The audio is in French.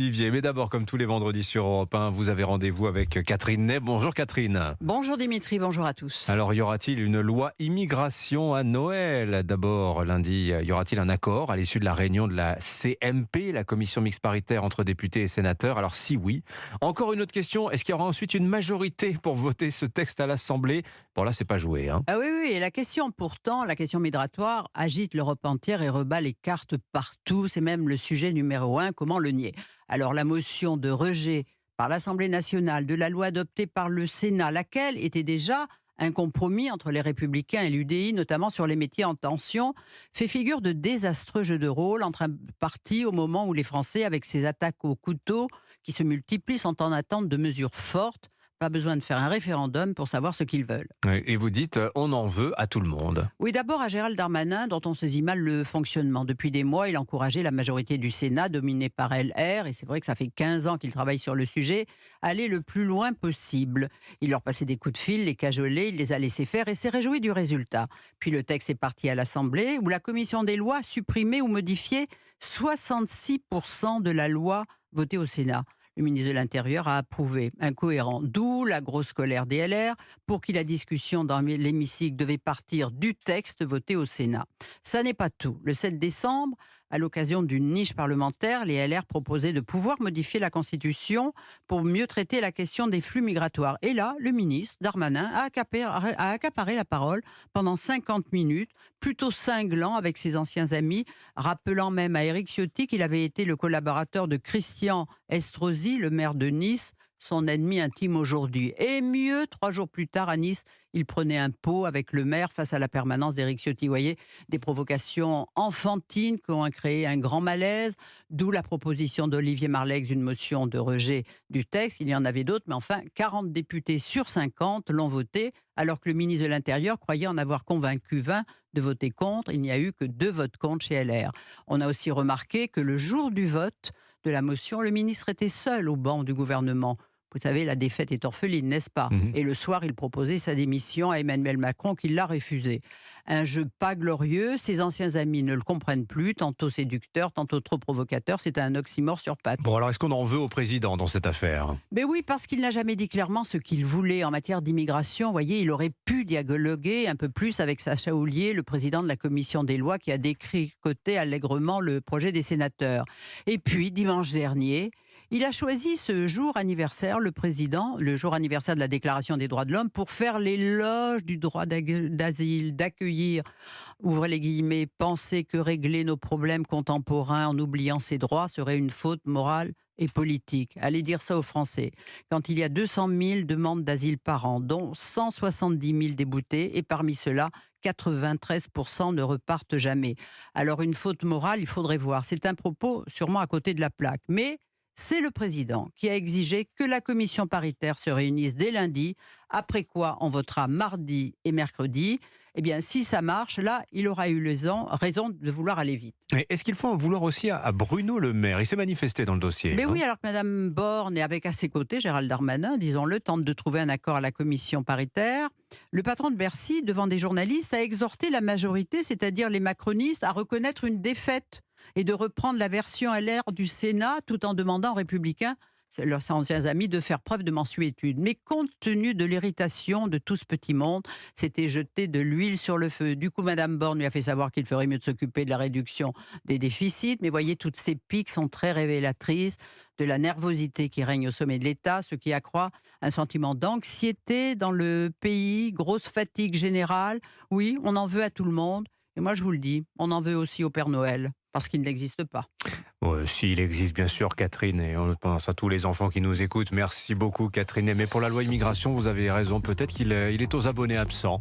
Olivier, mais d'abord, comme tous les vendredis sur Europe 1, vous avez rendez-vous avec Catherine Ney. Bonjour Catherine. Bonjour Dimitri, bonjour à tous. Alors, y aura-t-il une loi immigration à Noël? D'abord, lundi, y aura-t-il un accord à l'issue de la réunion de la CMP, la commission mixte paritaire entre députés et sénateurs? Alors, si oui. Encore une autre question, est-ce qu'il y aura ensuite une majorité pour voter ce texte à l'Assemblée? Bon, là, c'est pas joué, hein. Ah oui, oui, et la question pourtant, la question migratoire agite l'Europe entière et rebat les cartes partout. C'est même le sujet numéro 1, comment le nier? Alors la motion de rejet par l'Assemblée nationale de la loi adoptée par le Sénat, laquelle était déjà un compromis entre les Républicains et l'UDI, notamment sur les métiers en tension, fait figure de désastreux jeu de rôle entre un parti au moment où les Français, avec ces attaques au couteau qui se multiplient, sont en attente de mesures fortes. Pas besoin de faire un référendum pour savoir ce qu'ils veulent. Et vous dites, on en veut à tout le monde. Oui, d'abord à Gérald Darmanin, dont on saisit mal le fonctionnement. Depuis des mois, il encourageait la majorité du Sénat, dominée par LR, et c'est vrai que ça fait 15 ans qu'il travaille sur le sujet, à aller le plus loin possible. Il leur passait des coups de fil, les cajolait, il les a laissés faire et s'est réjoui du résultat. Puis le texte est parti à l'Assemblée, où la commission des lois supprimait ou modifiait 66% de la loi votée au Sénat. Le ministre de l'Intérieur a approuvé, incohérent. D'où la grosse colère des LR pour qui la discussion dans l'hémicycle devait partir du texte voté au Sénat. Ça n'est pas tout. Le 7 décembre, à l'occasion d'une niche parlementaire, les LR proposaient de pouvoir modifier la Constitution pour mieux traiter la question des flux migratoires. Et là, le ministre Darmanin a accaparé la parole pendant 50 minutes, plutôt cinglant avec ses anciens amis, rappelant même à Éric Ciotti qu'il avait été le collaborateur de Christian Estrosi, le maire de Nice, son ennemi intime aujourd'hui. Et mieux, 3 jours plus tard à Nice, il prenait un pot avec le maire face à la permanence d'Éric Ciotti. Vous voyez, des provocations enfantines qui ont créé un grand malaise, d'où la proposition d'Olivier Marleix d'une motion de rejet du texte. Il y en avait d'autres, mais enfin, 40 députés sur 50 l'ont voté, alors que le ministre de l'Intérieur croyait en avoir convaincu 20 de voter contre. Il n'y a eu que 2 votes contre chez LR. On a aussi remarqué que le jour du vote de la motion, le ministre était seul au banc du gouvernement. Vous savez, la défaite est orpheline, n'est-ce pas? Et le soir, il proposait sa démission à Emmanuel Macron, qui l'a refusé. Un jeu pas glorieux, ses anciens amis ne le comprennent plus, tantôt séducteur, tantôt trop provocateur, c'est un oxymore sur pattes. Bon, alors est-ce qu'on en veut au président dans cette affaire? Mais oui, parce qu'il n'a jamais dit clairement ce qu'il voulait en matière d'immigration. Vous voyez, il aurait pu dialoguer un peu plus avec Sacha Houlié, le président de la commission des lois, qui a détricoté allègrement le projet des sénateurs. Et puis, dimanche dernier, il a choisi ce jour anniversaire, le président, le jour anniversaire de la Déclaration des droits de l'homme, pour faire l'éloge du droit d'asile, d'accueillir, ouvrez les guillemets, penser que régler nos problèmes contemporains en oubliant ses droits serait une faute morale et politique. Allez dire ça aux Français. Quand il y a 200 000 demandes d'asile par an, dont 170 000 déboutés, et parmi ceux-là, 93% ne repartent jamais. Alors une faute morale, il faudrait voir. C'est un propos sûrement à côté de la plaque. Mais c'est le président qui a exigé que la commission paritaire se réunisse dès lundi, après quoi on votera mardi et mercredi. Eh bien, si ça marche, là, il aura eu raison de vouloir aller vite. Et est-ce qu'il faut en vouloir aussi à Bruno Le Maire? Il s'est manifesté dans le dossier. Mais oui, alors que Mme Borne est avec à ses côtés, Gérald Darmanin, disons-le, tente de trouver un accord à la commission paritaire. Le patron de Bercy, devant des journalistes, a exhorté la majorité, c'est-à-dire les macronistes, à reconnaître une défaite et de reprendre la version LR du Sénat tout en demandant aux Républicains, leurs anciens amis, de faire preuve de mansuétude. Mais compte tenu de l'irritation de tout ce petit monde, c'était jeter de l'huile sur le feu. Du coup, Mme Borne lui a fait savoir qu'il ferait mieux de s'occuper de la réduction des déficits. Mais voyez, toutes ces piques sont très révélatrices de la nervosité qui règne au sommet de l'État, ce qui accroît un sentiment d'anxiété dans le pays, grosse fatigue générale. Oui, on en veut à tout le monde. Et moi, je vous le dis, on en veut aussi au Père Noël, parce qu'il n'existe pas. S'il existe bien sûr, Catherine, et on pense à tous les enfants qui nous écoutent. Merci beaucoup, Catherine. Mais pour la loi immigration, vous avez raison, peut-être qu'il est aux abonnés absents.